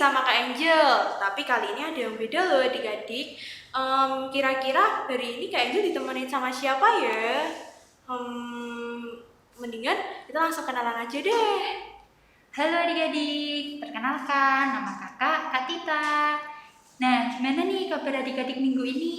sama Kak Angel. Tapi kali ini ada yang beda loh adik-adik. Kira-kira hari ini Kak Angel ditemenin sama siapa ya? Mendingan kita langsung kenalan aja deh. Halo adik-adik, perkenalkan nama kakak Kak Tita. Nah, gimana nih kabar adik-adik minggu ini?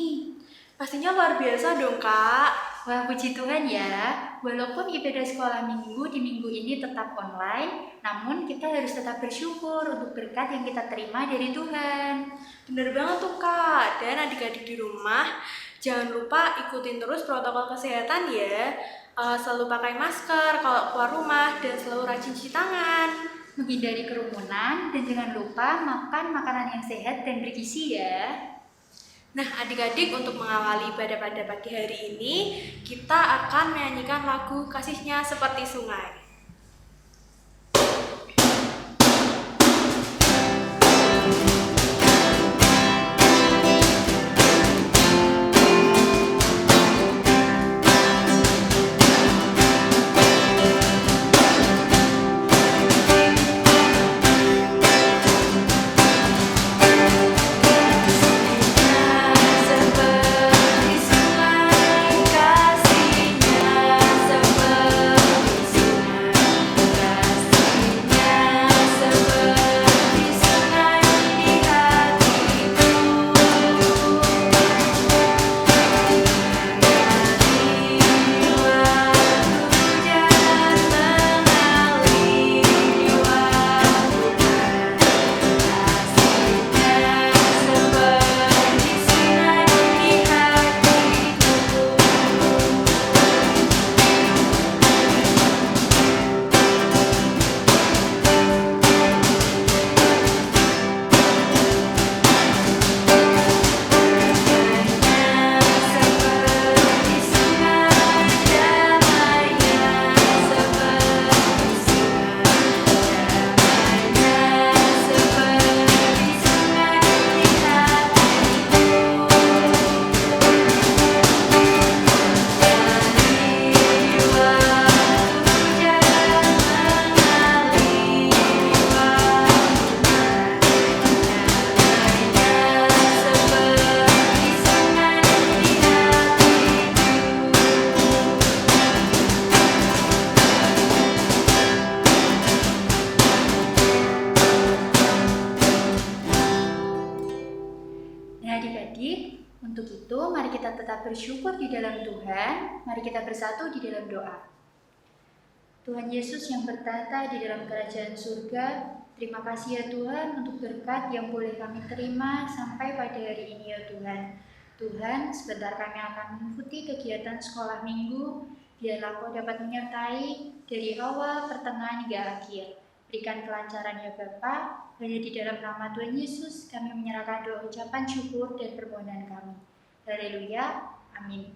Pastinya luar biasa dong Kak. Wah, puji Tuhan ya. Walaupun ibadah sekolah minggu di minggu ini tetap online, namun kita harus tetap bersyukur untuk berkat yang kita terima dari Tuhan. Bener banget tuh Kak. Dan adik-adik di rumah, jangan lupa ikutin terus protokol kesehatan ya. Selalu pakai masker kalau keluar rumah dan selalu rajin cuci tangan. Menghindari kerumunan dan jangan lupa makan makanan yang sehat dan bergizi ya. Nah adik-adik, untuk mengawali ibadah pada pagi hari ini, kita akan menyanyikan lagu Kasihnya Seperti Sungai. Untuk itu, mari kita tetap bersyukur di dalam Tuhan. Mari kita bersatu di dalam doa. Tuhan Yesus yang bertata di dalam kerajaan surga, terima kasih ya Tuhan untuk berkat yang boleh kami terima sampai pada hari ini ya Tuhan. Tuhan, sebentar kami akan mengikuti kegiatan sekolah minggu, biarlah Kau dapat menyertai dari awal, pertengahan hingga akhir. Berikan kelancaran ya Bapa. Hanya di dalam nama Tuhan Yesus kami menyerahkan doa ucapan syukur dan permohonan kami. Haleluya, amin.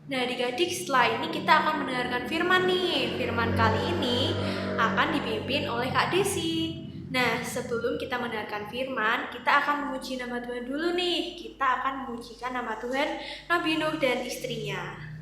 Nah adik-adik, setelah ini kita akan mendengarkan firman nih. Firman kali ini akan dipimpin oleh Kak Desi. Nah sebelum kita mendengarkan firman, kita akan memuji nama Tuhan dulu nih. Kita akan memujikan nama Tuhan Nabi Nuh dan istrinya.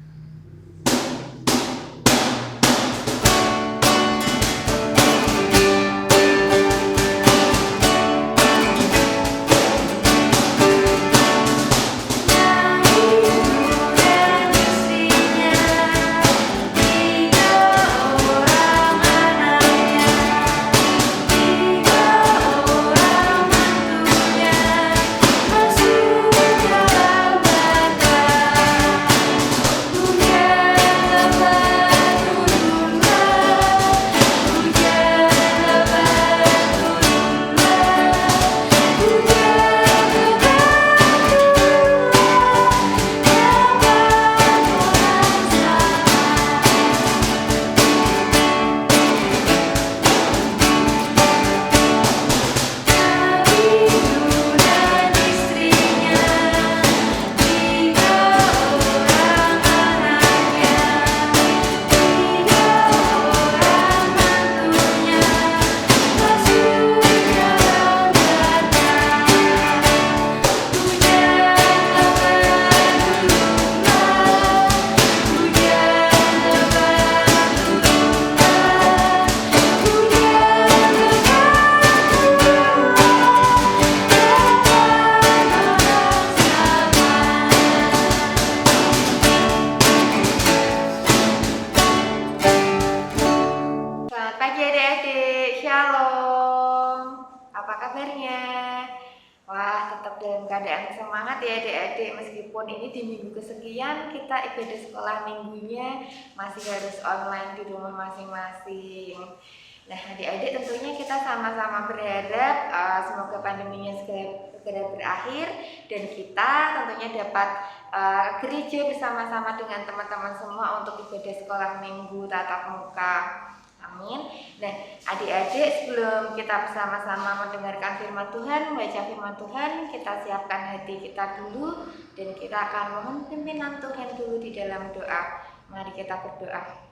belajarnya. Wah, tetap dalam keadaan semangat ya adik-adik, meskipun ini di minggu kesekian kita ibadah sekolah minggunya masih harus online di rumah masing-masing. Nah, adik-adik tentunya kita sama-sama berharap semoga pandeminya segera berakhir dan kita tentunya dapat gereja bersama-sama dengan teman-teman semua untuk ibadah sekolah minggu tatap muka. Amin. Nah, adik-adik, sebelum kita bersama-sama mendengarkan firman Tuhan, membaca firman Tuhan, kita siapkan hati kita dulu dan kita akan mohon pimpinan Tuhan dulu di dalam doa. Mari kita berdoa.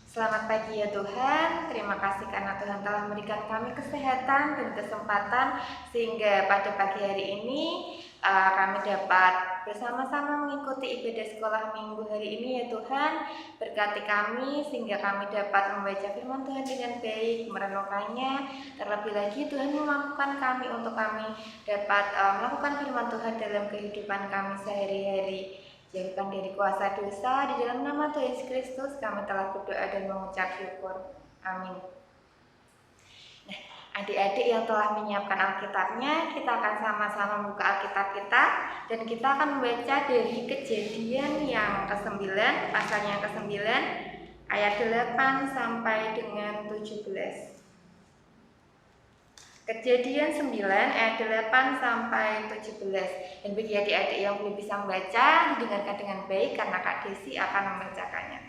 Selamat pagi ya Tuhan, terima kasih karena Tuhan telah memberikan kami kesehatan dan kesempatan sehingga pada pagi hari ini kami dapat bersama-sama mengikuti ibadah sekolah minggu hari ini ya Tuhan. Berkati kami sehingga kami dapat membaca firman Tuhan dengan baik, merenungkannya. Terlebih lagi Tuhan memampukan kami untuk kami dapat melakukan firman Tuhan dalam kehidupan kami sehari-hari. Jauhkan dari kuasa dosa, di dalam nama Tuhan Yesus Kristus kami telah berdoa dan mengucap syukur. Amin. Nah, adik-adik yang telah menyiapkan Alkitabnya, kita akan sama-sama membuka Alkitab kita dan kita akan membaca dari Kejadian yang ke-9, pasal yang ke-9, ayat 8 sampai dengan 17. Kejadian 9 ayat 8 sampai 17. Dan bagi adik-adik yang belum bisa membaca, didengarkan dengan baik karena Kak Desi akan membacakannya.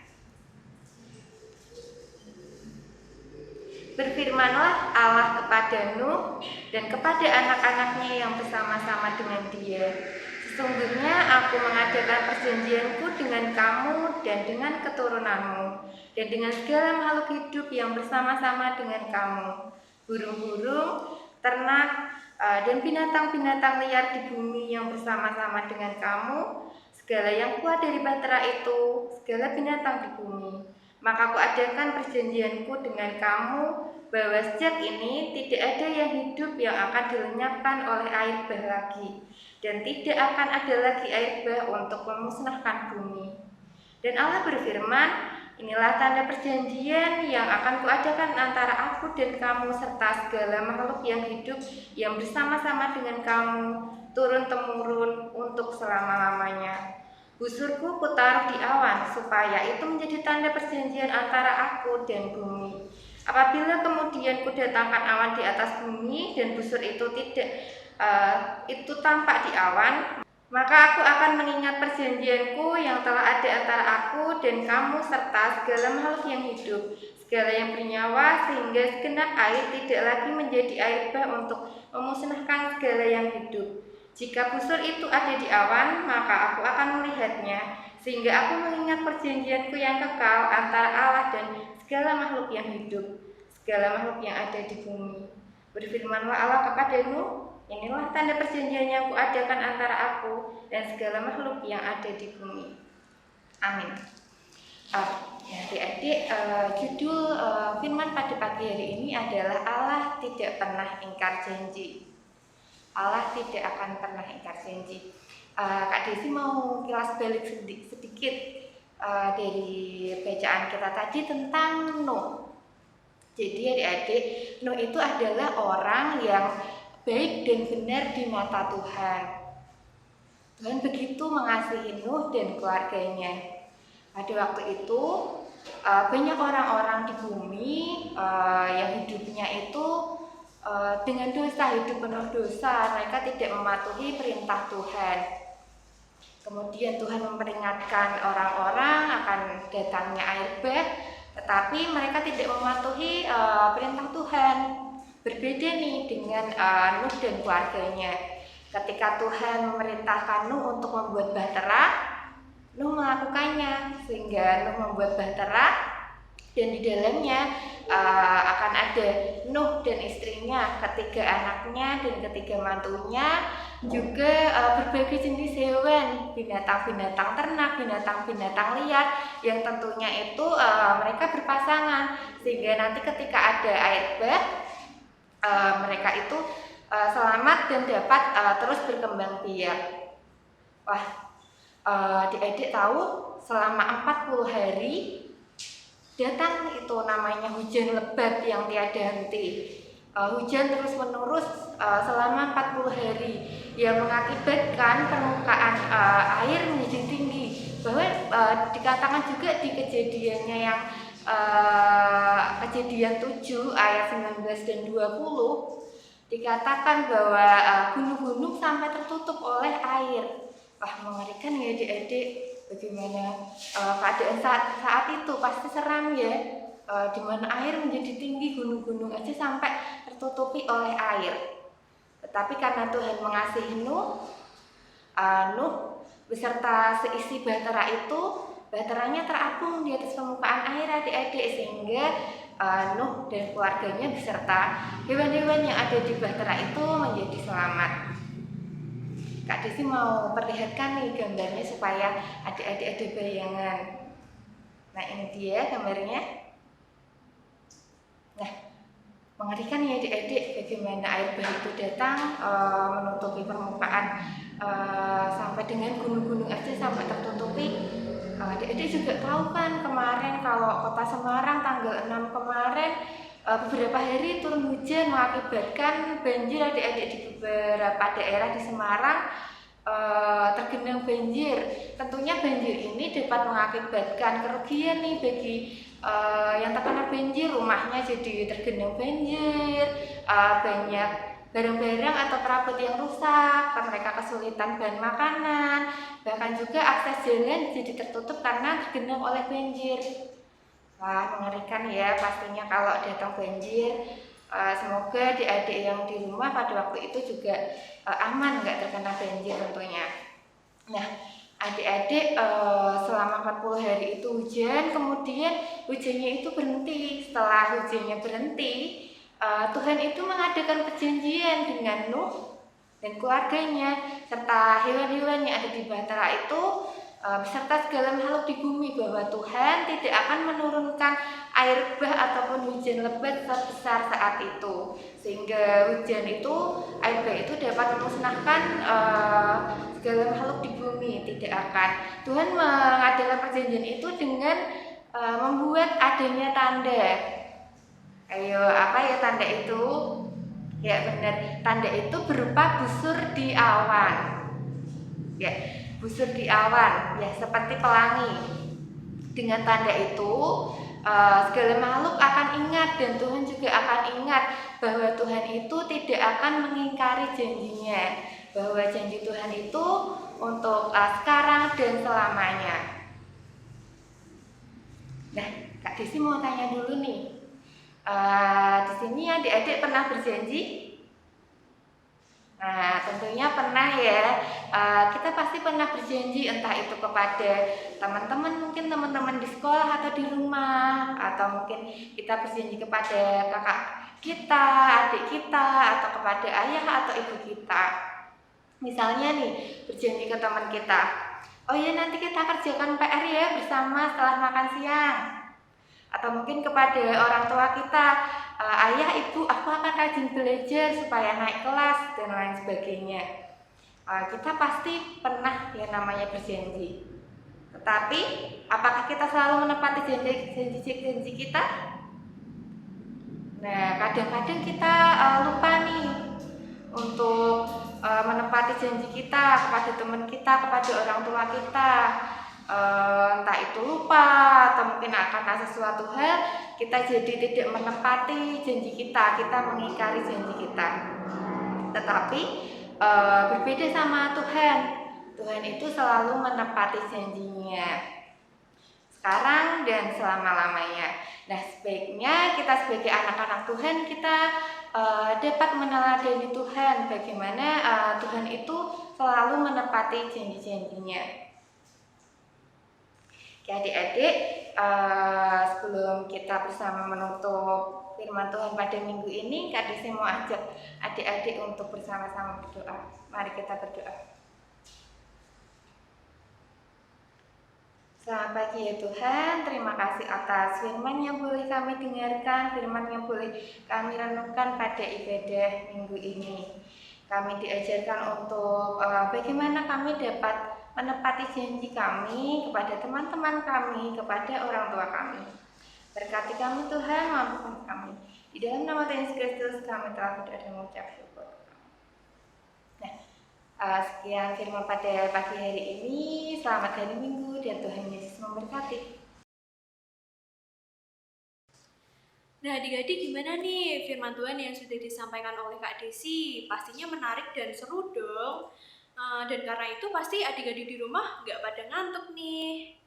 Berfirmanlah Allah kepada Nuh dan kepada anak-anaknya yang bersama-sama dengan dia. Sesungguhnya aku mengadakan perjanjianku dengan kamu dan dengan keturunanmu dan dengan segala makhluk hidup yang bersama-sama dengan kamu. Burung-burung, ternak, dan binatang-binatang liar di bumi yang bersama-sama dengan kamu, segala yang kuat dari bahtera itu, segala binatang di bumi. Maka aku adakan perjanjianku dengan kamu, bahwa sejak ini tidak ada yang hidup yang akan dilenyapkan oleh air bah lagi, dan tidak akan ada lagi air bah untuk memusnahkan bumi. Dan Allah berfirman, inilah tanda perjanjian yang akan kuadakan antara aku dan kamu serta segala makhluk yang hidup yang bersama-sama dengan kamu turun-temurun untuk selama-lamanya. Busurku kutaruh di awan supaya itu menjadi tanda perjanjian antara aku dan bumi. Apabila kemudian kudatangkan awan di atas bumi dan busur itu itu tampak di awan, maka aku akan mengingat perjanjianku yang telah ada antara aku dan kamu serta segala makhluk yang hidup, segala yang bernyawa, sehingga segenap air tidak lagi menjadi air bah untuk memusnahkan segala yang hidup. Jika busur itu ada di awan, maka aku akan melihatnya, sehingga aku mengingat perjanjianku yang kekal antara Allah dan segala makhluk yang hidup, segala makhluk yang ada di bumi. Berfirmanlah Allah kepada Nuh, inilah tanda perjanjian yang kuadakan antara aku dan segala makhluk yang ada di bumi. Amin. Adik-adik, judul firman pada pagi hari ini adalah Allah tidak pernah ingkar janji. Allah tidak akan pernah ingkar janji. Kak Desi mau kilas balik sedikit dari bacaan kita tadi tentang Nuh. Jadi adik-adik, Nuh itu adalah orang yang baik dan benar di mata Tuhan. Tuhan begitu mengasihi Nuh dan keluarganya. Pada waktu itu banyak orang-orang di bumi yang hidupnya itu dengan dosa, hidup penuh dosa. Mereka tidak mematuhi perintah Tuhan. Kemudian Tuhan memperingatkan orang-orang akan datangnya air bah, tetapi mereka tidak mematuhi perintah Tuhan. Berbeda nih dengan Nuh dan keluarganya. Ketika Tuhan memerintahkan Nuh untuk membuat bahtera, Nuh melakukannya, sehingga Nuh membuat bahtera dan di dalamnya akan ada Nuh dan istrinya, ketiga anaknya dan ketiga mantunya, juga berbagai jenis hewan, binatang-binatang ternak, binatang-binatang liar yang tentunya itu mereka berpasangan, sehingga nanti ketika ada air bah mereka itu selamat dan dapat terus berkembang biak. Wah, adik-adik tahu selama 40 hari datang itu namanya hujan lebat yang tiada henti. hujan terus-menerus selama 40 hari yang mengakibatkan permukaan air menjadi tinggi. Bahwa dikatakan juga di kejadiannya yang kejadian 7 ayat 19 dan 20 dikatakan bahwa gunung-gunung sampai tertutup oleh air. Wah, mengerikan ya adik-adik. Bagaimana keadaan saat itu pasti seram ya. Di mana air menjadi tinggi, gunung-gunung aja sampai tertutupi oleh air. Tetapi karena Tuhan mengasihi Nuh beserta seisi bahtera itu, bahteranya terapung di atas permukaan air adik-adik, sehingga Nuh dan keluarganya beserta hewan-hewan yang ada di bahtera itu menjadi selamat. Kak Desi mau perlihatkan nih gambarnya supaya adik-adik ada bayangan. Nah, ini dia gambarnya. Nah, mengerikan ya adik-adik bagaimana air bah itu datang menutupi permukaan sampai dengan gunung-gunung aja sampai tertutupi. Adik-adik juga tahu kan kemarin kalau Kota Semarang tanggal 6 kemarin beberapa hari turun hujan mengakibatkan banjir adik-adik di beberapa daerah di Semarang tergenang banjir. Tentunya banjir ini dapat mengakibatkan kerugian nih bagi yang terkena banjir, rumahnya jadi tergenang banjir, banyak barang-barang atau perabot yang rusak, mereka kesulitan bahan makanan, bahkan juga akses jalan jadi tertutup karena tergenang oleh banjir. Wah, mengerikan ya pastinya kalau datang banjir. Semoga adik-adik yang di rumah pada waktu itu juga aman, nggak terkena banjir tentunya. Nah, adik-adik selama 40 hari itu hujan, kemudian hujannya itu berhenti. Setelah hujannya berhenti, Tuhan itu mengadakan perjanjian dengan Nuh dan keluarganya serta hewan-hewan yang ada di bahtera itu beserta segala makhluk di bumi, bahwa Tuhan tidak akan menurunkan air bah ataupun hujan lebat sebesar saat itu, sehingga hujan itu, air bah itu dapat memusnahkan segala makhluk di bumi. Tidak akan. Tuhan mengadakan perjanjian itu dengan membuat adanya tanda. Ayo, apa ya tanda itu? Ya benar, tanda itu berupa busur di awan. Ya, busur di awan, ya seperti pelangi. Dengan tanda itu segala makhluk akan ingat, dan Tuhan juga akan ingat bahwa Tuhan itu tidak akan mengingkari janjinya, bahwa janji Tuhan itu untuk sekarang dan selamanya. Nah, Kak Desi mau tanya dulu nih, di sini adik-adik pernah berjanji? Nah, tentunya pernah ya. Kita pasti pernah berjanji, entah itu kepada teman-teman, mungkin teman-teman di sekolah atau di rumah, atau mungkin kita berjanji kepada kakak kita, adik kita, atau kepada ayah atau ibu kita. Misalnya nih, berjanji ke teman kita, oh ya nanti kita kerjakan PR ya bersama setelah makan siang. Atau mungkin kepada orang tua kita, ayah ibu aku akan rajin belajar supaya naik kelas dan lain sebagainya. Kita pasti pernah yang namanya berjanji. Tetapi apakah kita selalu menepati janji kita? Nah, kadang-kadang kita lupa nih untuk menepati janji kita kepada teman kita, kepada orang tua kita. Entah itu lupa atau mungkin karena sesuatu hal kita jadi tidak menepati janji kita mengingkari janji kita. Tetapi berbeda sama Tuhan. Tuhan itu selalu menepati janjinya sekarang dan selama-lamanya. Nah, sebaiknya kita sebagai anak-anak Tuhan kita dapat meneladani Tuhan, bagaimana Tuhan itu selalu menepati janji-janjinya. Adik-adik, sebelum kita bersama menutup firman Tuhan pada minggu ini, Kak Desi mau ajak adik-adik untuk bersama-sama berdoa. Mari kita berdoa. Selamat pagi ya Tuhan, terima kasih atas firman yang boleh kami dengarkan, firman yang boleh kami renungkan pada ibadah minggu ini. Kami diajarkan untuk bagaimana kami dapat menepati janji kami kepada teman-teman kami, kepada orang tua kami. Berkati kami Tuhan, mampukan kami. Di dalam nama Tuhan Yesus Kristus kami telah berdoa dan mengucap syukur. Nah, sekian firman pada pagi hari ini. Selamat hari Minggu dan Tuhan Yesus memberkati. Nah, adik-adik gimana nih firman Tuhan yang sudah disampaikan oleh Kak Desi? Pastinya menarik dan seru dong. Dan karena itu pasti adik-adik di rumah nggak pada ngantuk nih.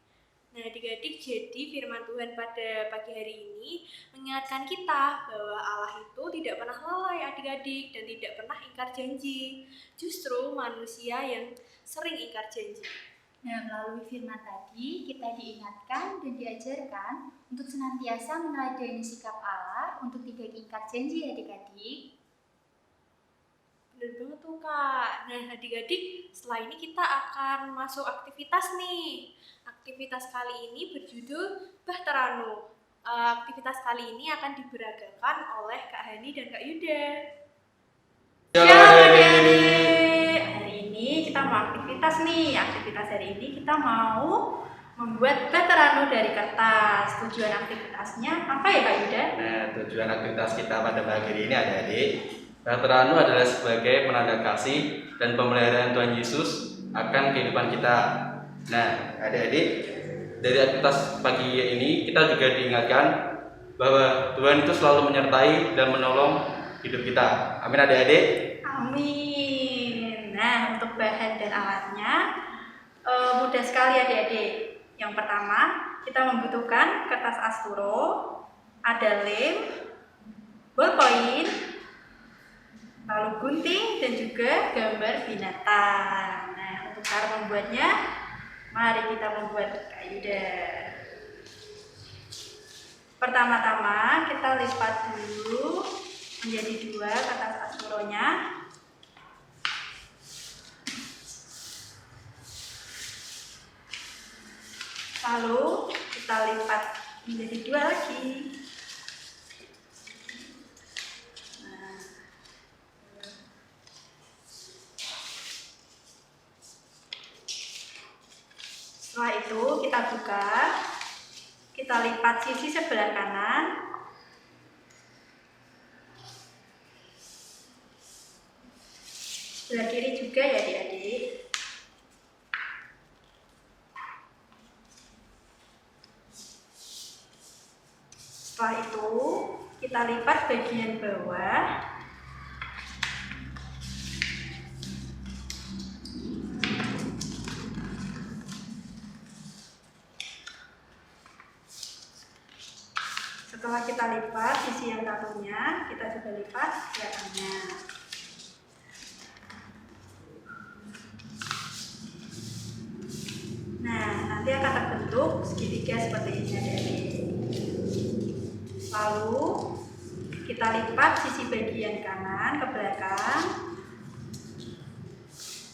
Nah, adik-adik, jadi firman Tuhan pada pagi hari ini mengingatkan kita bahwa Allah itu tidak pernah lalai adik-adik dan tidak pernah ingkar janji. Justru manusia yang sering ingkar janji. Nah, melalui firman tadi, kita diingatkan dan diajarkan untuk senantiasa meneladani sikap Allah untuk tidak ingkar janji adik-adik. Bener banget tuh Kak. Nah adik-adik, setelah ini kita akan masuk aktivitas nih. Aktivitas kali ini berjudul Bahteranu. Aktivitas kali ini akan diberagakan oleh Kak Hani dan Kak Yuda. Shalom adik-adik. Hari ini kita mau aktivitas nih. Aktivitas hari ini kita mau membuat Bahteranu dari kertas. Tujuan aktivitasnya apa ya Kak Yuda? Nah, tujuan aktivitas kita pada pagi hari ini adik-adik, Bahteranu adalah sebagai penanda kasih dan pemeliharaan Tuhan Yesus akan kehidupan kita. Nah, adik-adik, dari aktivitas pagi ini kita juga diingatkan bahwa Tuhan itu selalu menyertai dan menolong hidup kita. Amin adik-adik. Amin. Nah, untuk bahan dan alatnya mudah sekali adik-adik. Yang pertama, kita membutuhkan kertas asturo, ada lem, ballpoint, lalu gunting dan juga gambar binatang. Nah, untuk cara membuatnya, mari kita membuat Kak Yuda. Pertama-tama kita lipat dulu menjadi 2 kertas asturonya. Lalu kita lipat menjadi 2 lagi. Setelah itu kita buka, kita lipat sisi sebelah kanan, sebelah kiri juga ya adik-adik. Setelah itu kita lipat bagian bawah. Setelah kita lipat sisi yang satunya, kita juga lipat belakangnya. Nah, nanti akan terbentuk segitiga seperti ini adik-adik. Lalu kita lipat sisi bagian kanan ke belakang,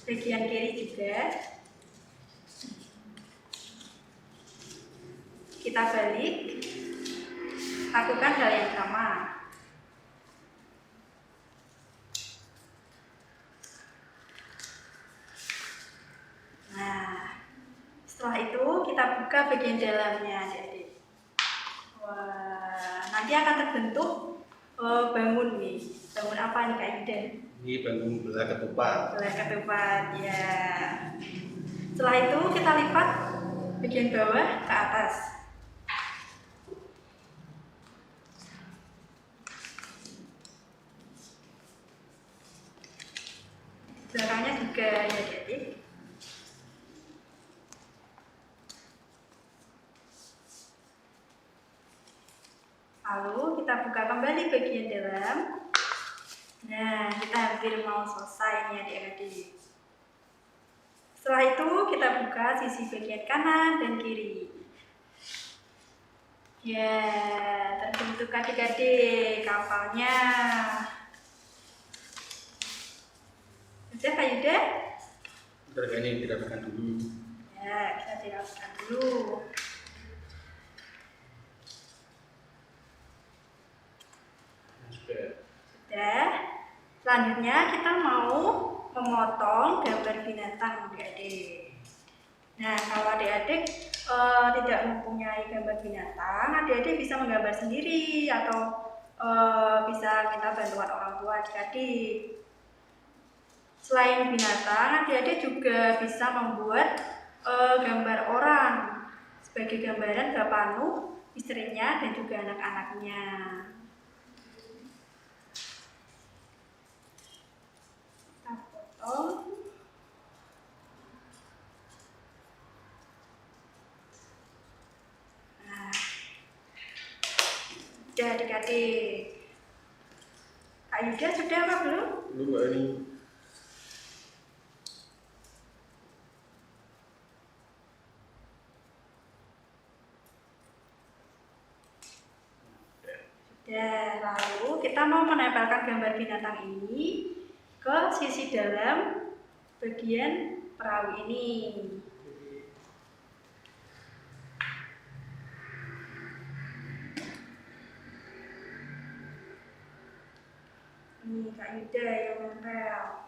bagian kiri juga. Kita balik. Lakukan hal yang sama. Nah, setelah itu kita buka bagian dalamnya, adik-adik. Wah, nanti akan terbentuk bangun nih. Bangun apa nih Kak Yuda? Ini bangun belah ketupat. Belah ketupat, ya. Setelah itu kita lipat bagian bawah ke atas. Belakangnya juga ya adik-adik. Lalu kita buka kembali bagian dalam. Nah, kita hampir mau selesai nih adik-adik. Setelah itu kita buka sisi bagian kanan dan kiri. Ya, terbentuk adik-adik kapalnya. Sudah Kak Yuda? Bentar, ini dirapikan dulu. Ya, kita dirapikan dulu. Sudah. Selanjutnya kita mau memotong gambar binatang adik-adik. Nah, kalau adik-adik tidak mempunyai gambar binatang, adik-adik bisa menggambar sendiri atau bisa minta bantuan orang tua adik-adik. Selain binatang, adik-adik juga bisa membuat gambar orang sebagai gambaran Bapak Nuh, istrinya, dan juga anak-anaknya. Kita foto. Nah, udah adik-adik. Kak Yuda sudah apa belum? Belum Mbak Ani. Ya, lalu kita mau menempelkan gambar binatang ini ke sisi dalam bagian perahu ini. Ini Kak Yuda yang nempel.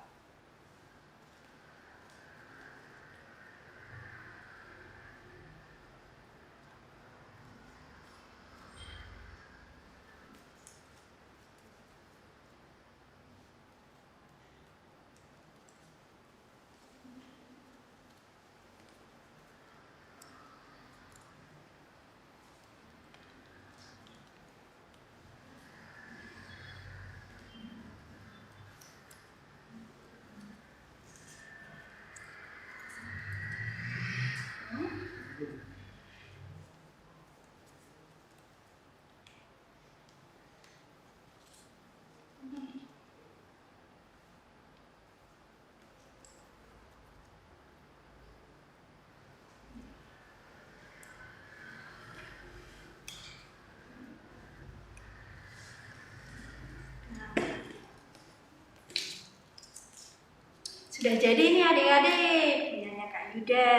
Sudah jadi nih adik-adik, punyanya Kak Yuda.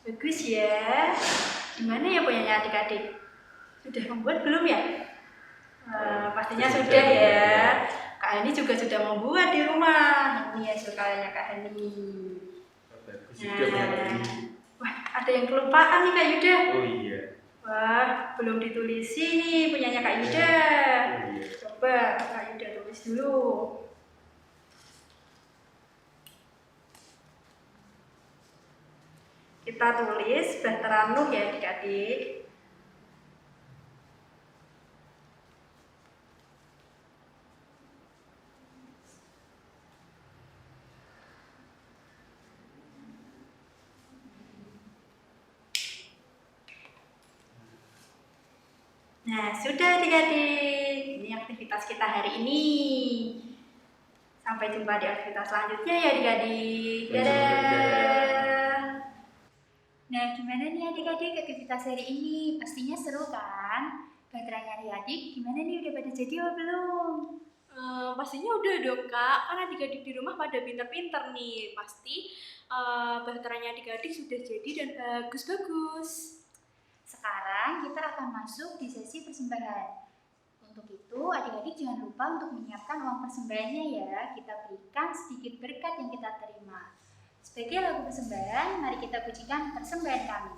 Bagus ya. Gimana ya punyanya adik-adik? Sudah membuat belum ya? Pastinya sudah ya. Kak Hani juga sudah membuat di rumah. Ini hasil karyanya Kak Hani. Bagus juga punya Mbak Ani. Wah, ada yang kelupaan nih Kak Yuda. Oh iya. Wah, belum ditulisi nih punyanya Kak Yuda. Oh iya. Coba Kak Yuda tulis dulu. Kita tulis Bahtera Nuh ya adik-adik. Nah, sudah adik-adik. Ini aktivitas kita hari ini. Sampai jumpa di aktivitas selanjutnya ya adik-adik. Dadah. Nah, gimana nih adik-adik aktivitas hari ini? Pastinya seru kan? Bahteranya adik-adik gimana nih, udah pada jadi apa belum? Pastinya udah dong Kak, kan adik-adik di rumah pada pinter-pinter nih. Pasti bahteranya adik-adik sudah jadi dan bagus-bagus. Sekarang kita akan masuk di sesi persembahan. Untuk itu, adik-adik jangan lupa untuk menyiapkan uang persembahannya ya. Kita berikan sedikit berkat yang kita terima. Sebagai lagu persembahan, mari kita pujikan persembahan kami.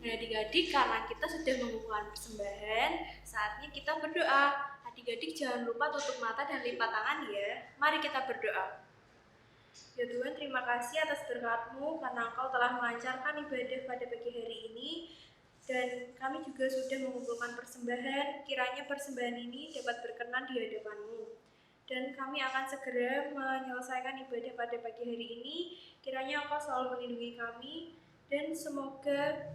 Adik-adik, karena kita sudah mengumpulkan persembahan, saatnya kita berdoa. Adik-adik jangan lupa tutup mata dan lipat tangan ya. Mari kita berdoa. Ya Tuhan, terima kasih atas berkat-Mu karena Engkau telah melancarkan ibadah pada pagi hari ini. Dan kami juga sudah mengumpulkan persembahan, kiranya persembahan ini dapat berkenan di hadapan-Mu. Dan kami akan segera menyelesaikan ibadah pada pagi hari ini. Kiranya Engkau selalu melindungi kami dan semoga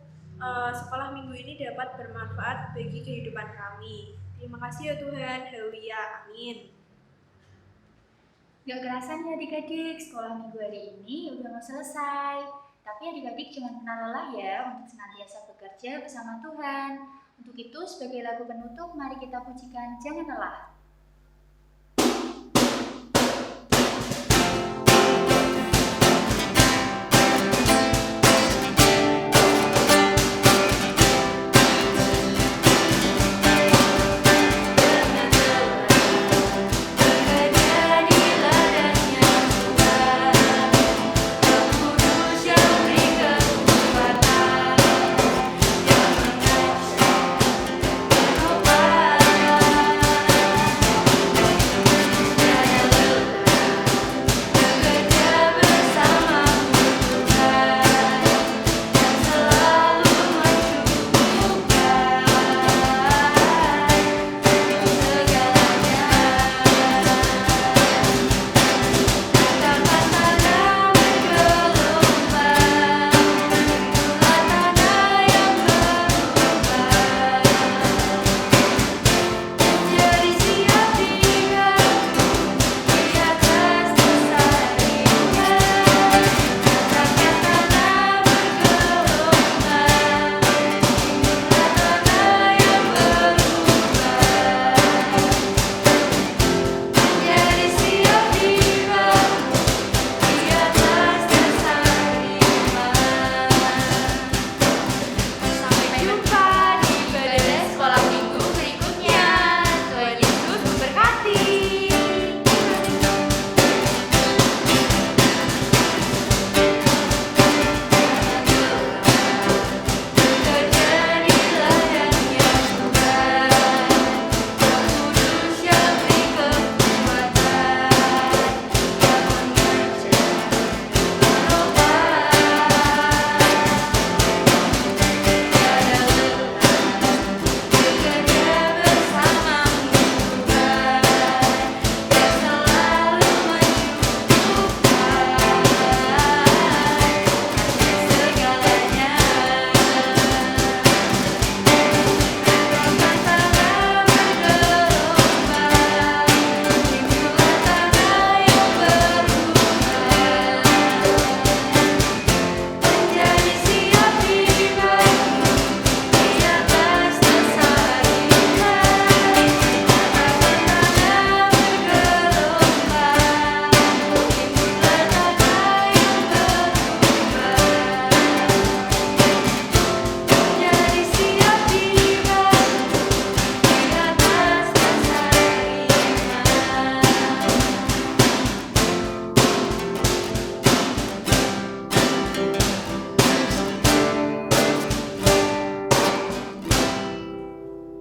sekolah minggu ini dapat bermanfaat bagi kehidupan kami. Terima kasih ya Tuhan, haleluya, amin. Gak kerasa nih adik-adik, sekolah minggu hari ini udah mau selesai. Tapi adik-adik jangan pernah lelah ya untuk senantiasa bekerja bersama Tuhan. Untuk itu, sebagai lagu penutup, mari kita pujikan Jangan Lelah.